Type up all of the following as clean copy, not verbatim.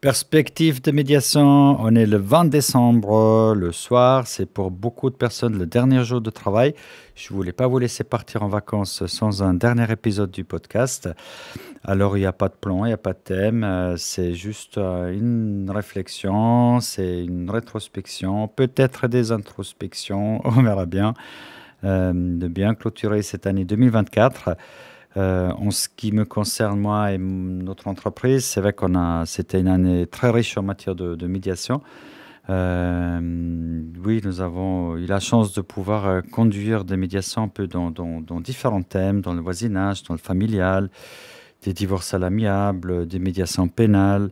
Perspective de médiation, on est le 20 décembre, le soir. C'est pour beaucoup de personnes le dernier jour de travail. Je ne voulais pas vous laisser partir en vacances sans un dernier épisode du podcast. Alors, il n'y a pas de plan, il n'y a pas de thème. C'est juste une réflexion, c'est une rétrospection, peut-être des introspections, on verra bien, de bien clôturer cette année 2024. En ce qui me concerne, moi et notre entreprise, c'est vrai c'était une année très riche en matière de médiation. Oui, nous avons eu la chance de pouvoir conduire des médiations un peu dans différents thèmes, dans le voisinage, dans le familial, des divorces à l'amiable, des médiations pénales,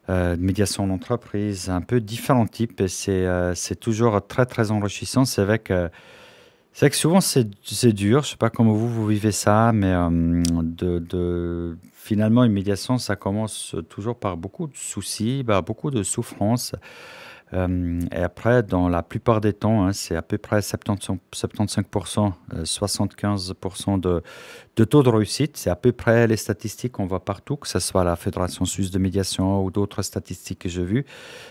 des médiations en entreprise, un peu différents types. Et c'est toujours très, très enrichissant. C'est vrai que souvent c'est dur, je sais pas comment vous vivez ça, mais finalement une médiation, ça commence toujours par beaucoup de soucis, par beaucoup de souffrances. Et après, dans la plupart des temps, hein, c'est à peu près 75%, 75% de taux de réussite. C'est à peu près les statistiques qu'on voit partout, que ce soit la Fédération suisse de médiation ou d'autres statistiques que j'ai vues.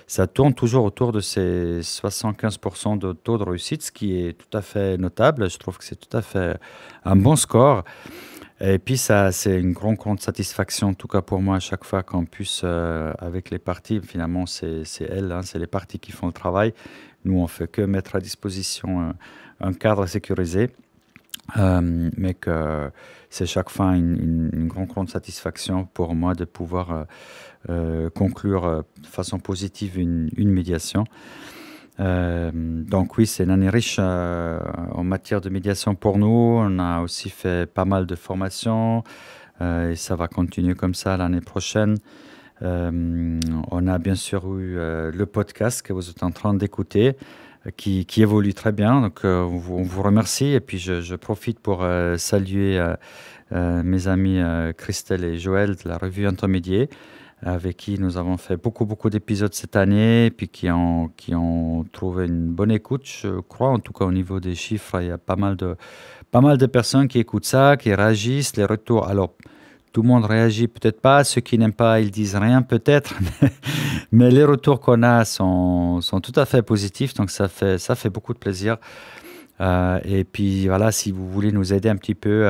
Ça tourne toujours autour de ces 75% de taux de réussite, ce qui est tout à fait notable. Je trouve que c'est tout à fait un bon score. Et puis ça, c'est une grande satisfaction, en tout cas pour moi, à chaque fois qu'on puisse, avec les parties, finalement, c'est elles, hein, c'est les parties qui font le travail. Nous, on fait que mettre à disposition un cadre sécurisé, mais que c'est chaque fois une grande satisfaction pour moi de pouvoir conclure de façon positive une médiation. Donc oui, c'est une année riche en matière de médiation pour nous. On a aussi fait pas mal de formations et ça va continuer comme ça l'année prochaine. On a bien sûr eu le podcast que vous êtes en train d'écouter qui évolue très bien. Donc on vous remercie et puis je profite pour saluer mes amis Christelle et Joël de la revue Intermédiaire avec qui nous avons fait beaucoup d'épisodes cette année, et puis qui ont trouvé une bonne écoute, je crois, en tout cas au niveau des chiffres, il y a pas mal de personnes qui écoutent ça, qui réagissent, les retours. Alors, tout le monde réagit peut-être pas, ceux qui n'aiment pas, ils disent rien peut-être, mais les retours qu'on a sont tout à fait positifs, donc ça fait beaucoup de plaisir. Et puis voilà, si vous voulez nous aider un petit peu,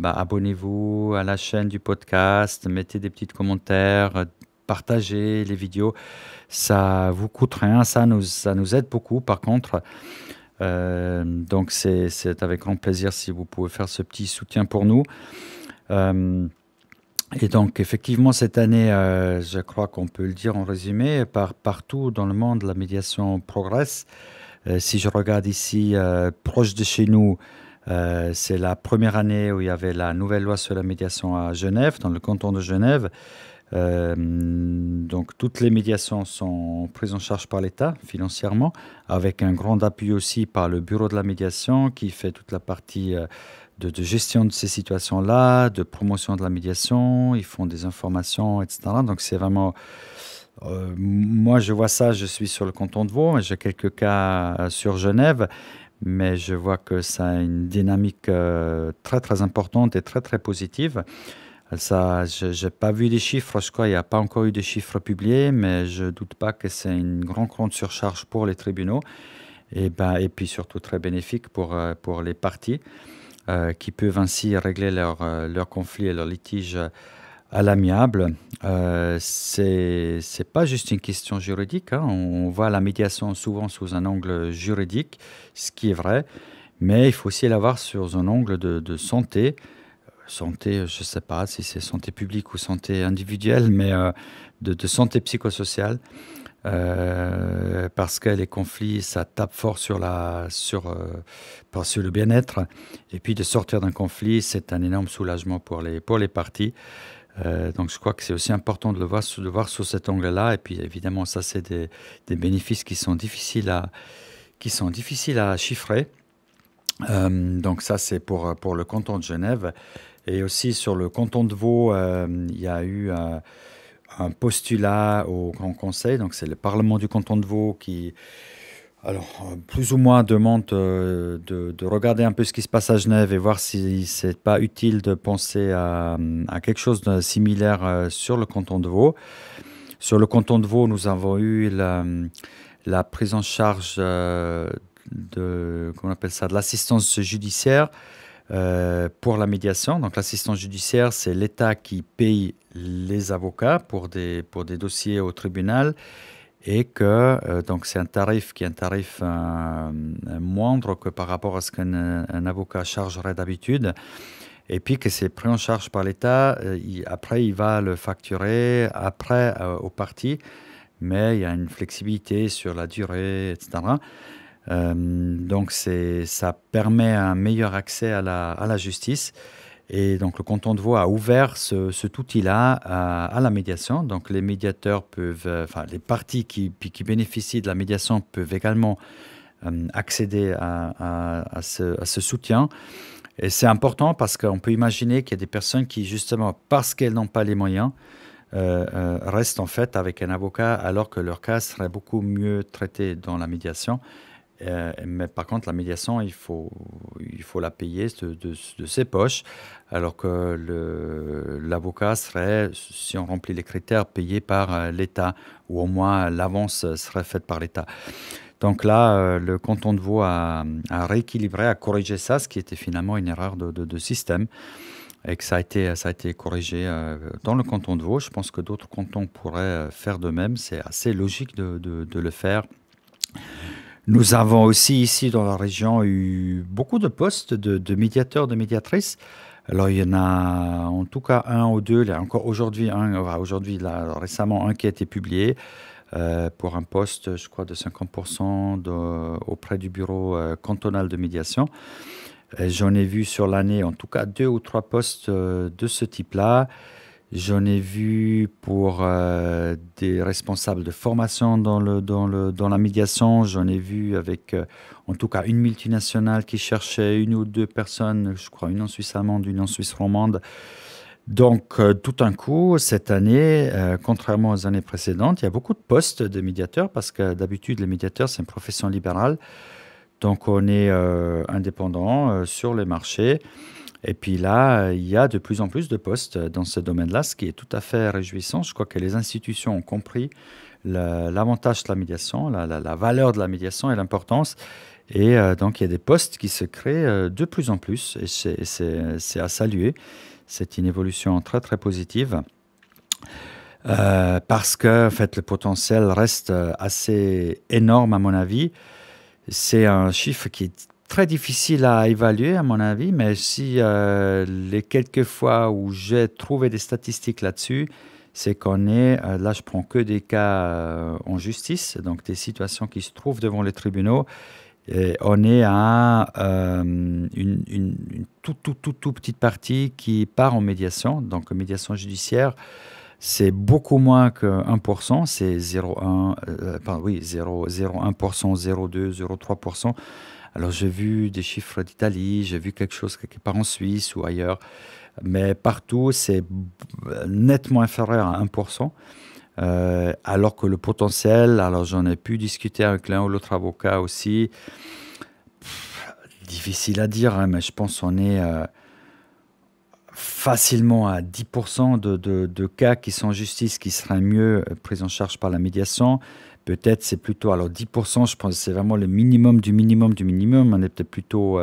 abonnez-vous à la chaîne du podcast, mettez des petits commentaires, partagez les vidéos. Ça vous coûte rien, ça nous aide beaucoup par contre. Donc c'est avec grand plaisir si vous pouvez faire ce petit soutien pour nous. Euh, et donc effectivement cette année, je crois qu'on peut le dire en résumé, partout dans le monde, la médiation progresse. Si je regarde ici, proche de chez nous, c'est la première année où il y avait la nouvelle loi sur la médiation à Genève, dans le canton de Genève. Donc toutes les médiations sont prises en charge par l'État financièrement, avec un grand appui aussi par le bureau de la médiation qui fait toute la partie de gestion de ces situations-là, de promotion de la médiation, ils font des informations, etc. Donc c'est vraiment moi, je vois ça, je suis sur le canton de Vaud, j'ai quelques cas sur Genève, mais je vois que ça a une dynamique très très importante et très très positive. Ça, je n'ai pas vu les chiffres, je crois, il n'y a pas encore eu de chiffres publiés, mais je ne doute pas que c'est une grande surcharge pour les tribunaux et puis surtout très bénéfique pour les parties qui peuvent ainsi régler leurs conflits et leurs litiges à l'amiable. C'est pas juste une question juridique, hein. On voit la médiation souvent sous un angle juridique, ce qui est vrai, mais il faut aussi la voir sous un angle de santé. Santé, je ne sais pas si c'est santé publique ou santé individuelle, mais de santé psychosociale. Parce que les conflits, ça tape fort sur le bien-être. Et puis de sortir d'un conflit, c'est un énorme soulagement pour les parties. Donc je crois que c'est aussi important de le voir sous cet angle-là. Et puis évidemment, ça, c'est des bénéfices qui sont difficiles à chiffrer. Donc ça, c'est pour le canton de Genève. Et aussi sur le canton de Vaud, il y a eu un postulat au Grand Conseil. Donc c'est le Parlement du canton de Vaud qui, alors, plus ou moins demande de regarder un peu ce qui se passe à Genève et voir si c'est pas utile de penser à quelque chose de similaire sur le canton de Vaud. Sur le canton de Vaud, nous avons eu la prise en charge comment on appelle ça, de l'assistance judiciaire pour la médiation. Donc l'assistance judiciaire, c'est l'État qui paye les avocats pour des dossiers au tribunal et que donc c'est un tarif qui est un tarif moindre que par rapport à ce qu'un avocat chargerait d'habitude. Et puis que c'est pris en charge par l'État, après il va le facturer après aux parties, mais il y a une flexibilité sur la durée, etc. Donc ça permet un meilleur accès à la justice. Et donc le canton de Vaud a ouvert cet outil-là à la médiation. Donc les médiateurs peuvent, enfin les parties qui bénéficient de la médiation peuvent également accéder à ce soutien. Et c'est important parce qu'on peut imaginer qu'il y a des personnes qui, justement, parce qu'elles n'ont pas les moyens, restent en fait avec un avocat alors que leur cas serait beaucoup mieux traité dans la médiation. Mais par contre, la médiation, il faut la payer de ses poches, alors que l'avocat serait, si on remplit les critères, payé par l'État, ou au moins l'avance serait faite par l'État. Donc là, le canton de Vaud a rééquilibré, a corrigé ça, ce qui était finalement une erreur de système, et que ça a été corrigé dans le canton de Vaud. Je pense que d'autres cantons pourraient faire de même. C'est assez logique de le faire. Nous avons aussi ici dans la région eu beaucoup de postes de médiateurs, de médiatrices. Alors il y en a en tout cas un ou deux, il y a encore aujourd'hui récemment un qui a été publié pour un poste, je crois, de 50% auprès du bureau cantonal de médiation. J'en ai vu sur l'année en tout cas 2 ou 3 postes de ce type-là. J'en ai vu pour des responsables de formation dans la médiation. J'en ai vu avec, en tout cas, une multinationale qui cherchait 1 ou 2 personnes, je crois, une en Suisse allemande, une en Suisse romande. Donc, tout d'un coup, cette année, contrairement aux années précédentes, il y a beaucoup de postes de médiateurs parce que d'habitude, les médiateurs, c'est une profession libérale. Donc, on est indépendant sur les marchés. Et puis là, il y a de plus en plus de postes dans ce domaine-là, ce qui est tout à fait réjouissant. Je crois que les institutions ont compris l'avantage de la médiation, la valeur de la médiation et l'importance. Et donc, il y a des postes qui se créent de plus en plus. Et c'est à saluer. C'est une évolution très, très positive. Parce que, en fait, le potentiel reste assez énorme, à mon avis. C'est un chiffre qui est très difficile à évaluer, à mon avis, mais si les quelques fois où j'ai trouvé des statistiques là-dessus, c'est qu'on est, là je prends que des cas en justice, donc des situations qui se trouvent devant les tribunaux, et on est à une tout petite partie qui part en médiation, donc médiation judiciaire. C'est beaucoup moins que 1%, c'est 0,1%, 0,2%, 0,3%. Alors, j'ai vu des chiffres d'Italie, j'ai vu quelque chose quelque part en Suisse ou ailleurs, mais partout, c'est nettement inférieur à 1%, alors que le potentiel, alors j'en ai pu discuter avec l'un ou l'autre avocat aussi, difficile à dire, hein, mais je pense qu'on est facilement à 10% de cas qui sont en justice qui seraient mieux pris en charge par la médiation. Peut-être c'est plutôt, alors 10%, je pense que c'est vraiment le minimum du minimum du minimum. On est peut-être plutôt,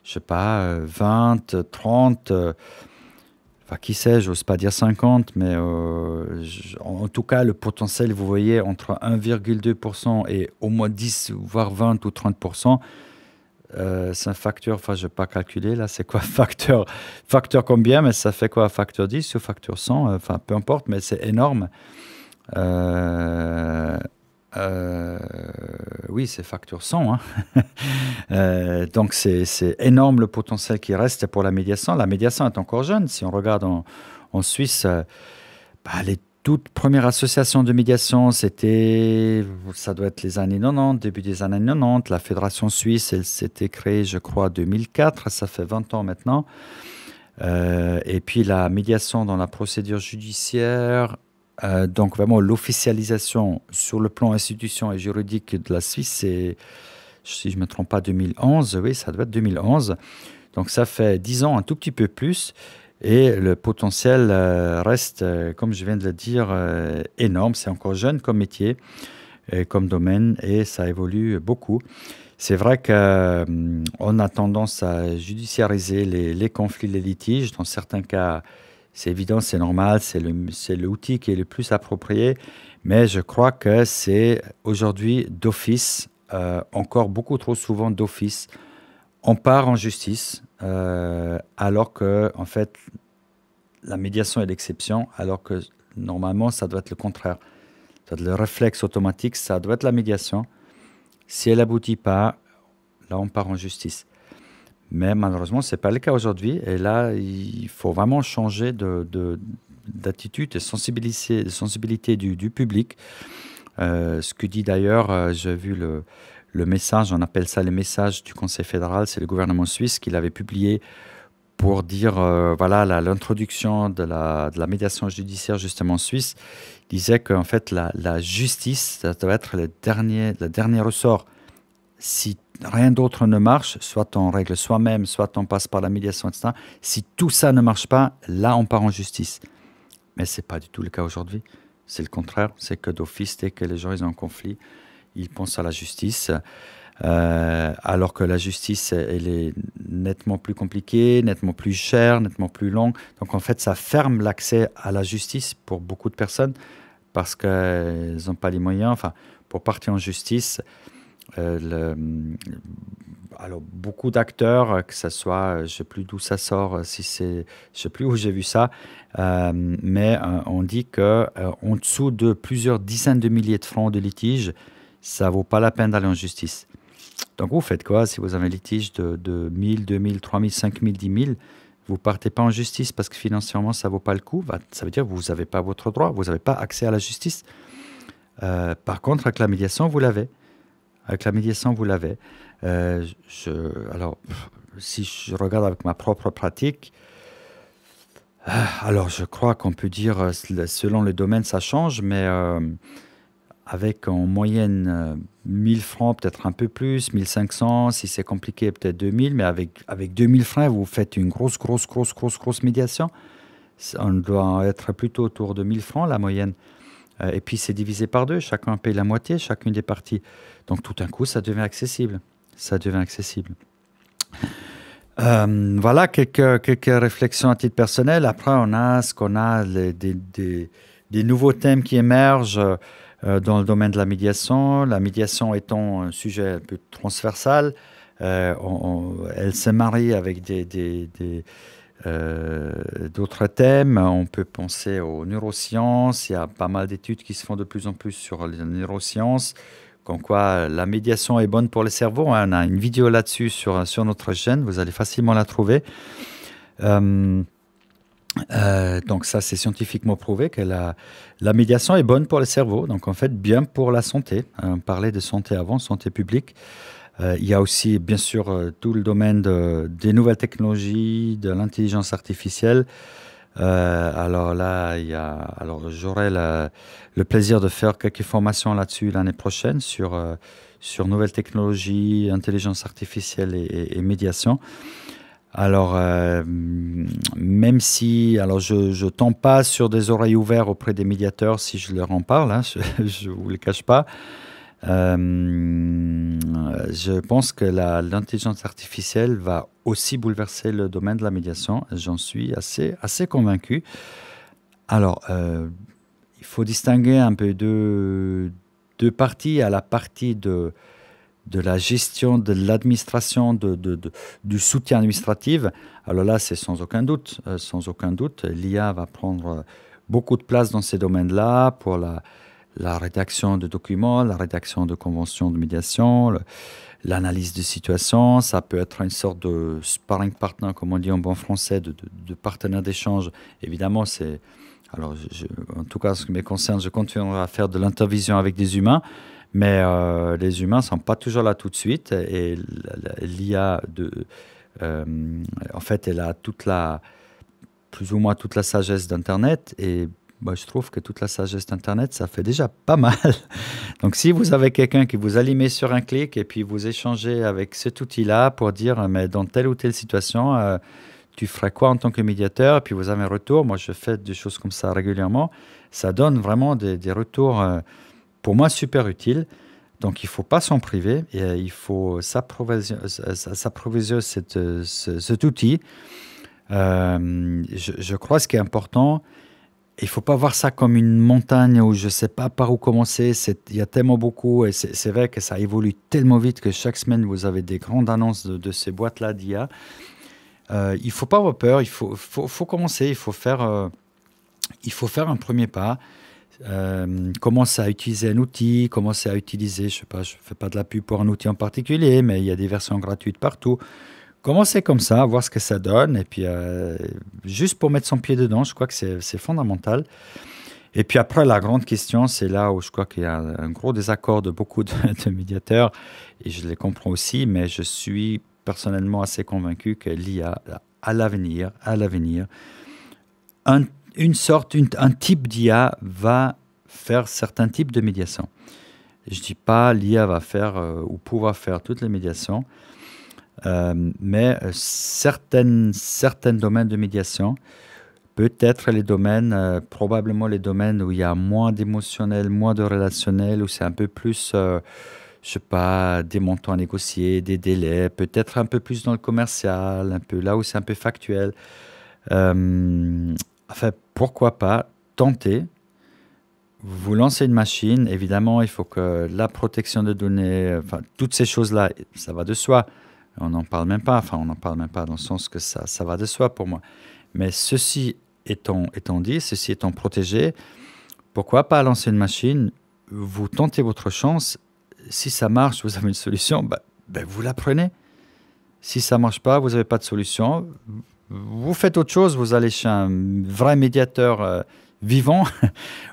je sais pas, 20, 30, enfin qui sait, j'ose pas dire 50, mais en tout cas, le potentiel, vous voyez, entre 1,2% et au moins 10, voire 20 ou 30%, c'est un facteur, enfin je ne vais pas calculer là, c'est quoi facteur combien, mais ça fait quoi, facteur 10 ou facteur 100, enfin peu importe, mais c'est énorme. Oui, c'est facteur 100, hein. Donc c'est énorme le potentiel qui reste pour la médiation. La médiation est encore jeune. Si on regarde en Suisse, les toutes premières associations de médiation, ça doit être les années 90, début des années 90. La Fédération suisse, elle s'était créée, je crois, en 2004. Ça fait 20 ans maintenant. Et puis la médiation dans la procédure judiciaire, donc vraiment l'officialisation sur le plan institution et juridique de la Suisse, c'est, si je ne me trompe pas, 2011. Oui, ça doit être 2011. Donc ça fait 10 ans, un tout petit peu plus. Et le potentiel reste, comme je viens de le dire, énorme. C'est encore jeune comme métier, comme domaine, et ça évolue beaucoup. C'est vrai qu'on a tendance à judiciariser les conflits, les litiges. Dans certains cas, c'est évident, c'est normal, c'est l'outil qui est le plus approprié. Mais je crois que c'est aujourd'hui d'office, encore beaucoup trop souvent d'office, on part en justice, alors que, en fait, la médiation est l'exception, alors que normalement, ça doit être le contraire. Ça doit être le réflexe automatique, ça doit être la médiation. Si elle aboutit pas, là, on part en justice. Mais malheureusement, ce n'est pas le cas aujourd'hui. Et là, il faut vraiment changer d'attitude et de sensibilité du public. Ce que dit d'ailleurs, j'ai vu le message, on appelle ça le message du Conseil fédéral, c'est le gouvernement suisse qui l'avait publié pour dire, voilà, l'introduction de la médiation judiciaire justement en Suisse, disait qu'en fait, la justice, ça doit être le dernier ressort. Si rien d'autre ne marche, soit on règle soi-même, soit on passe par la médiation, etc. Si tout ça ne marche pas, là, on part en justice. Mais ce n'est pas du tout le cas aujourd'hui. C'est le contraire. C'est que d'office, dès que les gens ils ont un conflit, ils pensent à la justice. Alors que la justice, elle est nettement plus compliquée, nettement plus chère, nettement plus longue. Donc en fait, ça ferme l'accès à la justice pour beaucoup de personnes parce qu'elles n'ont pas les moyens. Enfin, pour partir en justice, alors beaucoup d'acteurs, que ce soit, je ne sais plus d'où ça sort, si c'est, je ne sais plus où j'ai vu ça, mais on dit que en dessous de plusieurs dizaines de milliers de francs de litige, ça ne vaut pas la peine d'aller en justice. Donc vous faites quoi si vous avez un litige de 1000, 2000, 3000, 5000, 10 000? Vous partez pas en justice parce que financièrement ça vaut pas le coup. Ça veut dire que vous n'avez pas votre droit, vous n'avez pas accès à la justice. Par contre, avec la médiation, vous l'avez. Avec la médiation, vous l'avez. Alors, si je regarde avec ma propre pratique, alors je crois qu'on peut dire, selon le domaine, ça change, mais avec en moyenne 1000 francs, peut-être un peu plus, 1500, si c'est compliqué, peut-être 2000, mais avec 2000 francs, vous faites une grosse médiation. On doit être plutôt autour de 1000 francs, la moyenne. Et puis c'est divisé par deux, chacun paye la moitié, chacune des parties. Donc tout d'un coup, ça devient accessible. Ça devient accessible. Voilà quelques réflexions à titre personnel. Après, on a ce qu'on a, des nouveaux thèmes qui émergent dans le domaine de la médiation. La médiation étant un sujet un peu transversal, elle se marie avec d'autres thèmes. On peut penser aux neurosciences. Il y a pas mal d'études qui se font de plus en plus sur les neurosciences, comme quoi la médiation est bonne pour le cerveau. On a une vidéo là-dessus sur notre chaîne. Vous allez facilement la trouver. Donc ça, c'est scientifiquement prouvé que la médiation est bonne pour le cerveau. Donc en fait, bien pour la santé. On parlait de santé avant, santé publique. Il y a aussi, bien sûr, tout le domaine des nouvelles technologies, de l'intelligence artificielle. Alors là, alors j'aurai le plaisir de faire quelques formations là-dessus l'année prochaine sur nouvelles technologies, intelligence artificielle et médiation. Alors, même si, alors je tombe pas sur des oreilles ouvertes auprès des médiateurs si je leur en parle, hein, je vous le cache pas. Je pense que l'intelligence artificielle va aussi bouleverser le domaine de la médiation. J'en suis assez convaincu. Alors, il faut distinguer un peu deux parties. À la partie de la gestion, de l'administration, du soutien administratif. Alors là, c'est sans aucun doute, l'IA va prendre beaucoup de place dans ces domaines-là pour la rédaction de documents, la rédaction de conventions de médiation, l'analyse de situation. Ça peut être une sorte de sparring partner, comme on dit en bon français, de partenaire d'échange. Évidemment, alors en tout cas, en ce qui me concerne, je continuerai à faire de l'intervision avec des humains, mais les humains ne sont pas toujours là tout de suite. Et l'IA, en fait, elle a plus ou moins toute la sagesse d'Internet. Et je trouve que toute la sagesse d'Internet, ça fait déjà pas mal. Donc, si vous avez quelqu'un qui vous allume sur un clic et puis vous échangez avec cet outil-là pour dire, mais dans telle ou telle situation, tu ferais quoi en tant que médiateur? Et puis vous avez un retour. Moi, je fais des choses comme ça régulièrement. Ça donne vraiment des retours, pour moi, super utiles. Donc, il ne faut pas s'en priver et il faut s'approvisionner cet outil. Je crois que ce qui est important, il ne faut pas voir ça comme une montagne où je ne sais pas par où commencer. Il y a tellement beaucoup et c'est vrai que ça évolue tellement vite que chaque semaine, vous avez des grandes annonces de ces boîtes-là d'IA. Il ne faut pas avoir peur, faut commencer, il faut faire un premier pas. Commencer à utiliser un outil, commencer à utiliser, je sais pas, je ne fais pas de la pub pour un outil en particulier, mais il y a des versions gratuites partout. Commencer comme ça, voir ce que ça donne, et puis juste pour mettre son pied dedans, je crois que c'est fondamental. Et puis après, la grande question, c'est là où je crois qu'il y a un gros désaccord de beaucoup de médiateurs, et je les comprends aussi, mais je suis personnellement assez convaincu que l'IA, à l'avenir, un type d'IA va faire certains types de médiation. Je ne dis pas l'IA va faire ou pouvoir faire toutes les médiations, mais certains domaines de médiation, peut-être les domaines, probablement les domaines où il y a moins d'émotionnel, moins de relationnel, où c'est un peu plus, je sais pas, des montants à négocier, des délais, peut-être un peu plus dans le commercial, un peu là où c'est un peu factuel. Enfin, pourquoi pas tenter, vous lancez une machine, évidemment, il faut que la protection de données, enfin, toutes ces choses-là, ça va de soi. On n'en parle même pas, enfin, on n'en parle même pas dans le sens que ça va de soi pour moi. Mais ceci étant dit, ceci étant protégé, pourquoi pas lancer une machine, vous tentez votre chance, si ça marche, vous avez une solution, vous la prenez. Si ça ne marche pas, vous n'avez pas de solution, vous faites autre chose, vous allez chez un vrai médiateur vivant,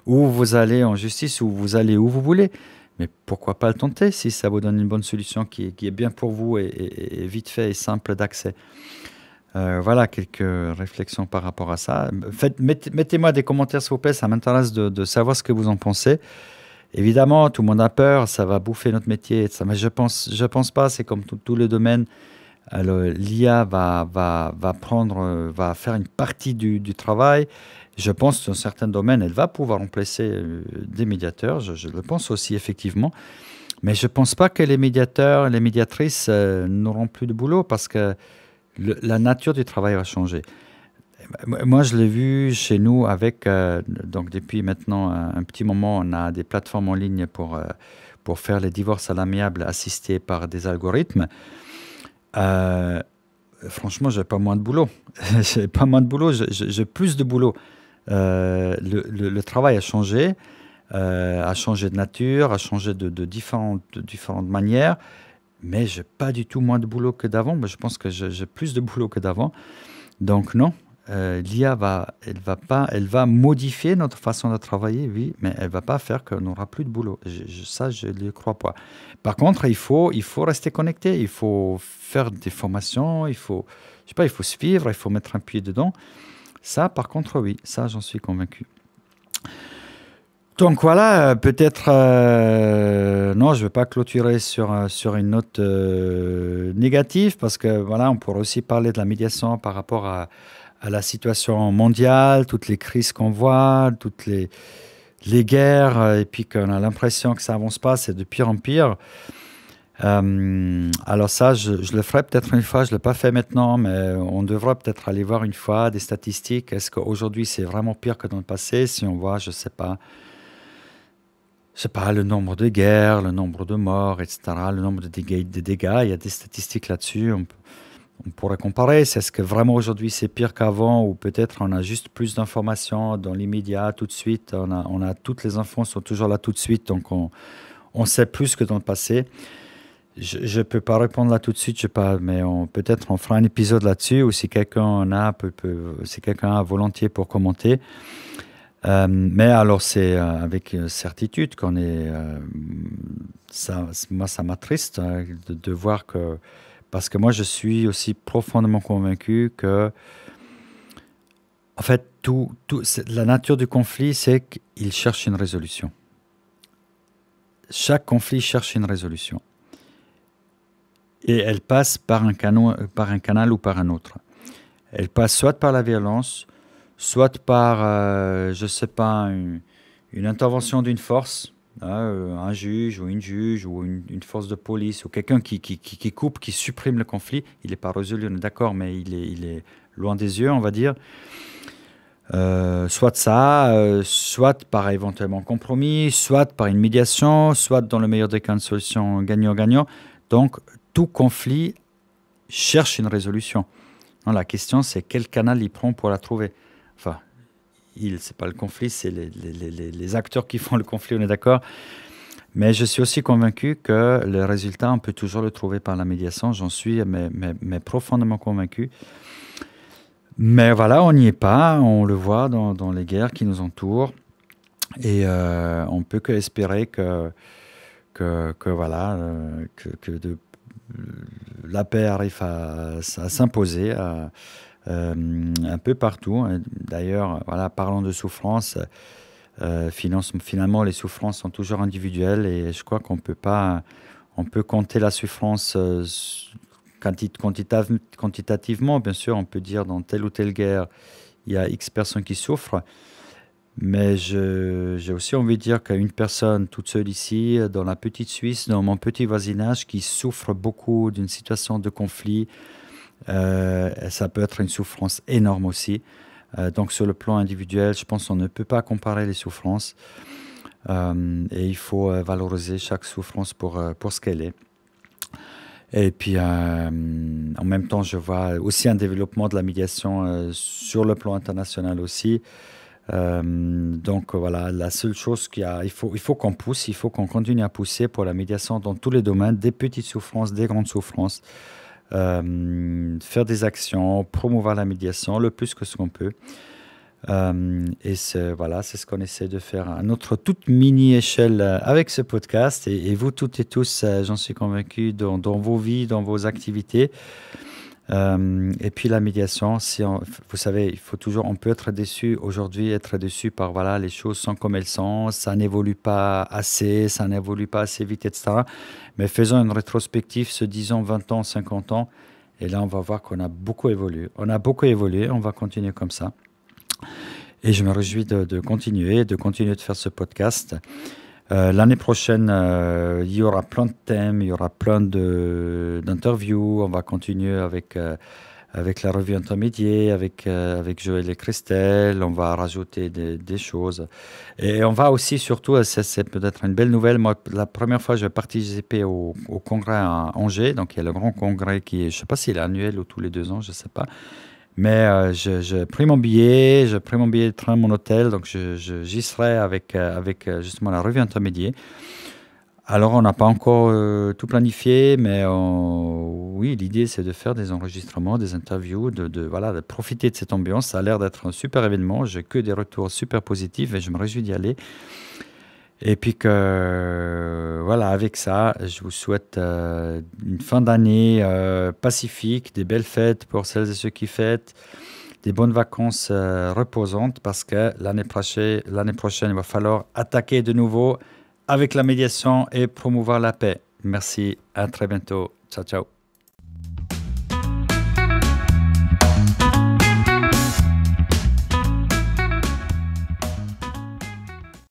ou vous allez en justice, ou vous allez où vous voulez. Mais pourquoi pas le tenter si ça vous donne une bonne solution qui est bien pour vous et vite fait et simple d'accès. Voilà quelques réflexions par rapport à ça. Mettez-moi des commentaires s'il vous plaît, ça m'intéresse de savoir ce que vous en pensez. Évidemment, tout le monde a peur, ça va bouffer notre métier, mais je pense pas, c'est comme tous les domaines. L'IA va faire une partie du travail. Je pense que dans certains domaines, elle va pouvoir remplacer des médiateurs. Je le pense aussi, effectivement. Mais je ne pense pas que les médiateurs, les médiatrices n'auront plus de boulot parce que la nature du travail va changer. Moi, je l'ai vu chez nous donc depuis maintenant un petit moment, on a des plateformes en ligne pour faire les divorces à l'amiable assistés par des algorithmes. Franchement, j'ai pas moins de boulot. J'ai pas moins de boulot, j'ai plus de boulot. Le travail a changé de nature, a changé de différentes manières, mais j'ai pas du tout moins de boulot que d'avant. Mais je pense que j'ai plus de boulot que d'avant. Donc non, l'IA elle va modifier notre façon de travailler, oui, mais elle va pas faire qu'on n'aura plus de boulot. Ça, je ne le crois pas. Par contre, il faut rester connecté, il faut faire des formations, je sais pas, il faut suivre, il faut mettre un pied dedans. Ça, par contre, oui, ça, j'en suis convaincu. Donc voilà, peut-être, non, je ne vais pas clôturer sur une note négative, parce que voilà, on pourrait aussi parler de la médiation par rapport à la situation mondiale, toutes les crises qu'on voit, toutes les guerres, et puis qu'on a l'impression que ça avance pas, c'est de pire en pire. Alors ça, je le ferai peut-être une fois, je ne l'ai pas fait maintenant, mais on devra peut-être aller voir une fois des statistiques. Est-ce qu'aujourd'hui c'est vraiment pire que dans le passé? Si on voit, je sais pas, le nombre de guerres, le nombre de morts, etc., le nombre de dégâts, il y a des statistiques là-dessus. On pourrait comparer. Est-ce que vraiment aujourd'hui c'est pire qu'avant, ou peut-être on a juste plus d'informations dans l'immédiat, tout de suite. On a toutes les infos sont toujours là tout de suite, donc on sait plus que dans le passé. Je ne peux pas répondre là tout de suite, je sais pas, mais peut-être on fera un épisode là-dessus, ou si quelqu'un a volontiers pour commenter. Mais alors c'est avec certitude qu'on est. Moi, ça m'attriste de voir que. Parce que moi, je suis aussi profondément convaincu que, en fait, la nature du conflit, c'est qu'il cherche une résolution. Chaque conflit cherche une résolution. Et elle passe par un canal ou par un autre. Elle passe soit par la violence, soit par, je sais pas, une intervention d'une force, un juge ou une juge ou une force de police ou quelqu'un qui coupe, qui supprime le conflit. Il n'est pas résolu, on est d'accord, mais il est loin des yeux, on va dire. Soit ça, soit par éventuellement compromis, soit par une médiation, soit dans le meilleur des cas une solution gagnant-gagnant. Donc tout conflit cherche une résolution. Non, la question c'est quel canal il prend pour la trouver. Enfin, c'est pas le conflit, c'est les acteurs qui font le conflit, on est d'accord. Mais je suis aussi convaincu que le résultat, on peut toujours le trouver par la médiation. J'en suis mais profondément convaincu. Mais voilà, on n'y est pas. On le voit dans les guerres qui nous entourent. Et on peut que espérer que voilà, la paix arrive à s'imposer un peu partout. D'ailleurs, voilà, parlant de souffrance, finalement, les souffrances sont toujours individuelles et je crois qu'on peut pas, on peut compter la souffrance quantitativement, bien sûr, on peut dire dans telle ou telle guerre, il y a X personnes qui souffrent, mais j'ai aussi envie de dire qu'une personne toute seule ici, dans la petite Suisse, dans mon petit voisinage, qui souffre beaucoup d'une situation de conflit, ça peut être une souffrance énorme aussi. Donc sur le plan individuel, je pense qu'on ne peut pas comparer les souffrances et il faut valoriser chaque souffrance pour ce qu'elle est. Et puis en même temps, je vois aussi un développement de la médiation sur le plan international aussi. Donc voilà, la seule chose il faut qu'on pousse, il faut qu'on continue à pousser pour la médiation dans tous les domaines, des petites souffrances, des grandes souffrances. Faire des actions, promouvoir la médiation le plus que ce qu'on peut. Et voilà, c'est ce qu'on essaie de faire à notre toute mini-échelle avec ce podcast. Et vous toutes et tous, j'en suis convaincu, dans vos vies, dans vos activités. Et puis la médiation, vous savez, il faut toujours, on peut être déçu aujourd'hui, être déçu par voilà, les choses sont comme elles sont, ça n'évolue pas assez, ça n'évolue pas assez vite, etc. Mais faisons une rétrospective, se disons 20 ans, 50 ans, et là on va voir qu'on a beaucoup évolué. On a beaucoup évolué, on va continuer comme ça. Et je me réjouis de continuer de faire ce podcast. L'année prochaine, il y aura plein de thèmes, il y aura plein d'interviews. On va continuer avec la revue intermédiaire, avec Joël et Christelle. On va rajouter des choses. Et on va aussi, surtout, c'est peut-être une belle nouvelle. Moi, la première fois, je vais participer au congrès à Angers. Donc, il y a le grand congrès qui est, je ne sais pas s'il est annuel ou tous les 2 ans, je ne sais pas. Mais j'ai pris mon billet, de train, mon hôtel, donc j'y serai avec justement la revue intermédiaire. Alors on n'a pas encore tout planifié, mais oui, l'idée c'est de faire des enregistrements, des interviews, voilà, de profiter de cette ambiance. Ça a l'air d'être un super événement, j'ai que des retours super positifs et je me réjouis d'y aller. Et puis voilà, avec ça, je vous souhaite une fin d'année pacifique, des belles fêtes pour celles et ceux qui fêtent, des bonnes vacances reposantes parce que l'année prochaine, il va falloir attaquer de nouveau avec la médiation et promouvoir la paix. Merci, à très bientôt. Ciao, ciao.